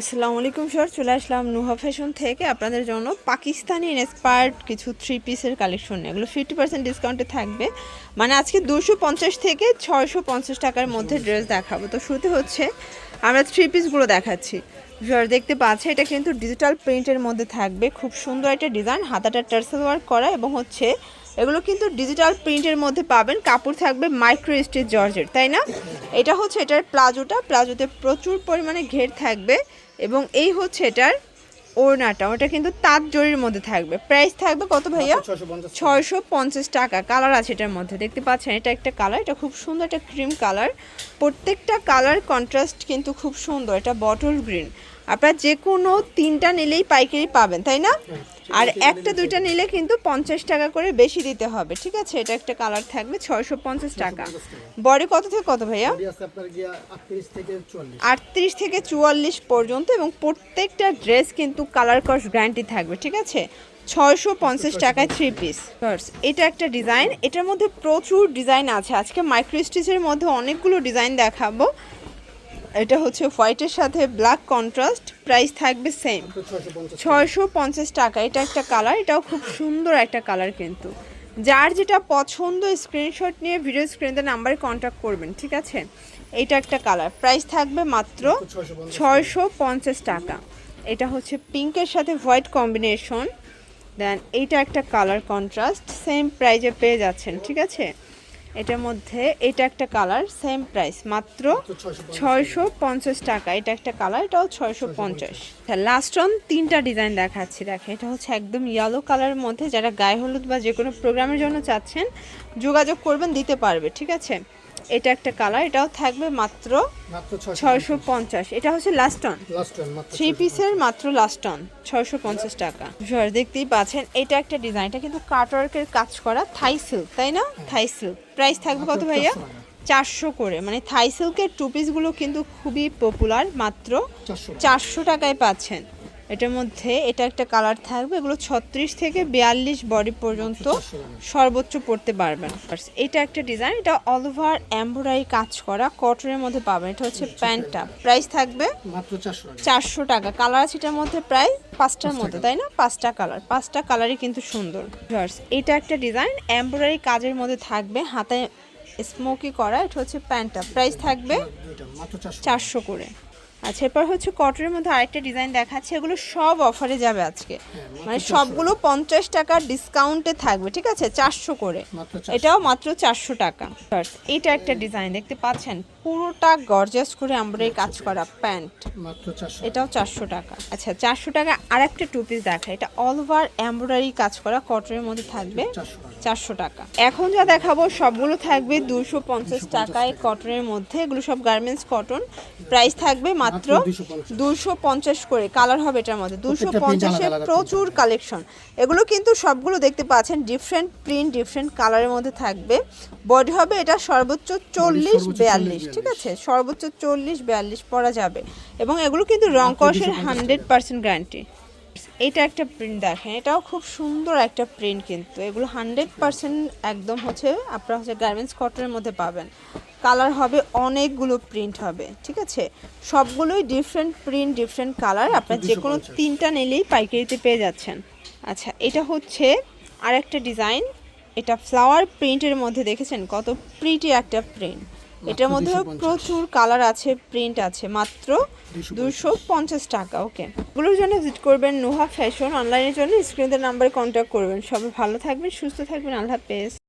আসসালামু আলাইকুম স্যার, চলে আসলাম নুহা ফ্যাশন থেকে আপনাদের জন্য পাকিস্তানি ইন্সপায়ার্ড কিছু থ্রি পিসের কালেকশন। এগুলো 50% ডিসকাউন্টে থাকবে, মানে আজকে 250 থেকে 650 টাকার মধ্যে ড্রেস দেখাবো। তো শুরুতে হচ্ছে আমরা থ্রি পিসগুলো দেখাচ্ছি। স্যার দেখতে পাচ্ছে এটা কিন্তু ডিজিটাল প্রিন্টের মধ্যে থাকবে, খুব সুন্দর একটা ডিজাইন, হাতাটা টার্সেল ওয়ার্ক করা এবং হচ্ছে এগুলো কিন্তু ডিজিটাল প্রিন্টের মধ্যে পাবেন। কাপড় থাকবে মাইক্রো স্টিচ জর্জেট, তাই না? এটা হচ্ছে এটার প্লাজোতে প্রচুর পরিমাণে ঘের থাকবে এবং এই হচ্ছে এটার ওড়নাটা, ওটা কিন্তু তাঁত জরির মধ্যে থাকবে। প্রাইস থাকবে কত ভাইয়া? 650 টাকা। কালার আছে এটার মধ্যে, দেখতে পাচ্ছেন এটা একটা কালার, এটা খুব সুন্দর, একটা ক্রিম কালার। প্রত্যেকটা কালার কন্ট্রাস্ট কিন্তু খুব সুন্দর। এটা বটল গ্রিন। আপনারা যে কোনো তিনটা নিলেই পাইকারি পাবেন, তাই না? আর একটা দুইটা নিলে কিন্তু 50 টাকা করে বেশি দিতে হবে, ঠিক আছে? এটা একটা কালার থাকবে 650 টাকা। বডি কত থেকে কত ভাইয়া? 38 থেকে 44 পর্যন্ত এবং প্রত্যেকটা ড্রেস কিন্তু কালার কস গ্যারান্টি থাকবে, ঠিক আছে? 650 টাকায় থ্রি পিস। এটা একটা ডিজাইন, এটার মধ্যে প্রচুর ডিজাইন আছে। আজকে মাইক্রো স্টিচের মধ্যে অনেকগুলো ডিজাইন দেখাবো। এটা হচ্ছে হোয়াইটের সাথে ব্ল্যাক কন্ট্রাস্ট, প্রাইস থাকবে সেম 650 টাকা। এটা একটা কালার, এটাও খুব সুন্দর একটা কালার। কিন্তু যার যেটা পছন্দ স্ক্রিনশট নিয়ে ভিডিও স্ক্রিনে নাম্বারে কন্ট্যাক্ট করবেন, ঠিক আছে? এটা একটা কালার, প্রাইস থাকবে মাত্র 650 টাকা। এটা হচ্ছে পিঙ্কের সাথে হোয়াইট কম্বিনেশন। দেন এইটা একটা কালার কন্ট্রাস্ট, সেম প্রাইজে পেয়ে যাচ্ছেন, ঠিক আছে? এটার মধ্যে এটা একটা কালার, সেম প্রাইস মাত্র 650 টাকা। এটা একটা কালার, এটাও 650। লাস্ট অন তিনটা ডিজাইন দেখাচ্ছি। দেখেন এটা হচ্ছে একদম ইয়েলো কালারের মধ্যে, যারা গায়ে হলুদ বা যে কোনো প্রোগ্রামের জন্য চাচ্ছেন যোগাযোগ করবেন, দিতে পারবে, ঠিক আছে? এটা একটা কালার, এটাও থাকবে মাত্র 650। এটা হচ্ছে লাস্ট অন থ্রি পিসের, মাত্র লাস্ট অন 650 টাকা। দেখতেই পাচ্ছেন এটা একটা ডিজাইন, এটা কিন্তু কাটওয়ার্কের কাজ করা থাই সিল্ক, তাই না? থাই সিল্ক। প্রাইস থাকবে কত ভাইয়া? 400 করে। মানে থাই সিল্কের টু পিসগুলো কিন্তু খুবই পপুলার, মাত্র 400 টাকায় পাচ্ছেন। এটার মধ্যে এটা একটা কালার থাকবে, এগুলো 36 থেকে 42 বডি পর্যন্ত সর্বোচ্চ পড়তে পারবেন। এটা একটা ডিজাইন, এটা অল ওভার এমব্রয়ডারি কাজ করা, কটনের মধ্যে পাবেন। এটা হচ্ছে প্যান্টটা, প্রাইস থাকবে মাত্র 400 টাকা। কালার আছে এটার মধ্যে প্রায় 5টার মতো, তাই না? 5টা কালার, 5টা কালারই কিন্তু সুন্দর। এটা একটা ডিজাইন এমব্রয়ডারি কাজের মধ্যে থাকবে, হাতায় স্মোকি করা। এটা হচ্ছে প্যান্টটা, প্রাইস থাকবে 400 করে। আচ্ছা, এরপর হচ্ছে কটনের মধ্যে আরেকটা ডিজাইন দেখাচ্ছে, এগুলো সব অফারে যাবে আজকে, মানে সবগুলো 50 টাকা ডিসকাউন্টে থাকবে, ঠিক আছে? 400 করে। এটাও মাত্র 400 টাকা। এটা একটা ডিজাইন দেখতে পাচ্ছেন, পুরোটা গর্জাস করে এমব্রয়ডারি কাজ করা প্যান্ট, এটাও 400 টাকা। আচ্ছা, 400 টাকা আর একটা টু পিস দেখা, এটা অল ওভার এমব্রয়ডারি কাজ করা কটনের মধ্যে থাকবে 400 টাকা। এখন যা দেখাবো সবগুলো থাকবে 250 টাকায় কটনের মধ্যে। এগুলো সব গার্মেন্টস কটন, প্রাইস থাকবে মাত্র 250 করে। কালার হবে এটার মধ্যে 250-এর প্রচুর কালেকশন। এগুলো কিন্তু সবগুলো দেখতে পাচ্ছেন ডিফারেন্ট প্রিন্ট, ডিফারেন্ট কালারের মধ্যে থাকবে। বডি হবে এটা সর্বোচ্চ 40-42, ঠিক আছে? সর্বোচ্চ 40-42 পরা যাবে এবং এগুলো কিন্তু রং কষের 100% গ্যারান্টি। এটা একটা প্রিন্ট দেখেন, এটাও খুব সুন্দর একটা প্রিন্ট, কিন্তু এগুলো 100% একদম হচ্ছে আপনারা হচ্ছে গার্মেন্টস কটনের মধ্যে পাবেন। কালার হবে অনেকগুলো, প্রিন্ট হবে, ঠিক আছে? সবগুলোই ডিফারেন্ট প্রিন্ট, ডিফারেন্ট কালার। আপনার যে কোনো তিনটা নিলেই পাইকারিতে পেয়ে যাচ্ছেন। আচ্ছা, এটা হচ্ছে আর একটা ডিজাইন, এটা ফ্লাওয়ার প্রিন্টের মধ্যে, দেখেছেন কত প্রিটি একটা প্রিন্ট। এটার মধ্যে প্রচুর কালার আছে, প্রিন্ট আছে, মাত্র 250 টাকা। ওকে, এগুলোর জন্য ভিজিট করবেন নুহা ফ্যাশন। অনলাইনের জন্য স্ক্রিনের নাম্বারে কন্ট্যাক্ট করবেন। সবাই ভালো থাকবেন, সুস্থ থাকবেন, আল্লাহ হাফেজ।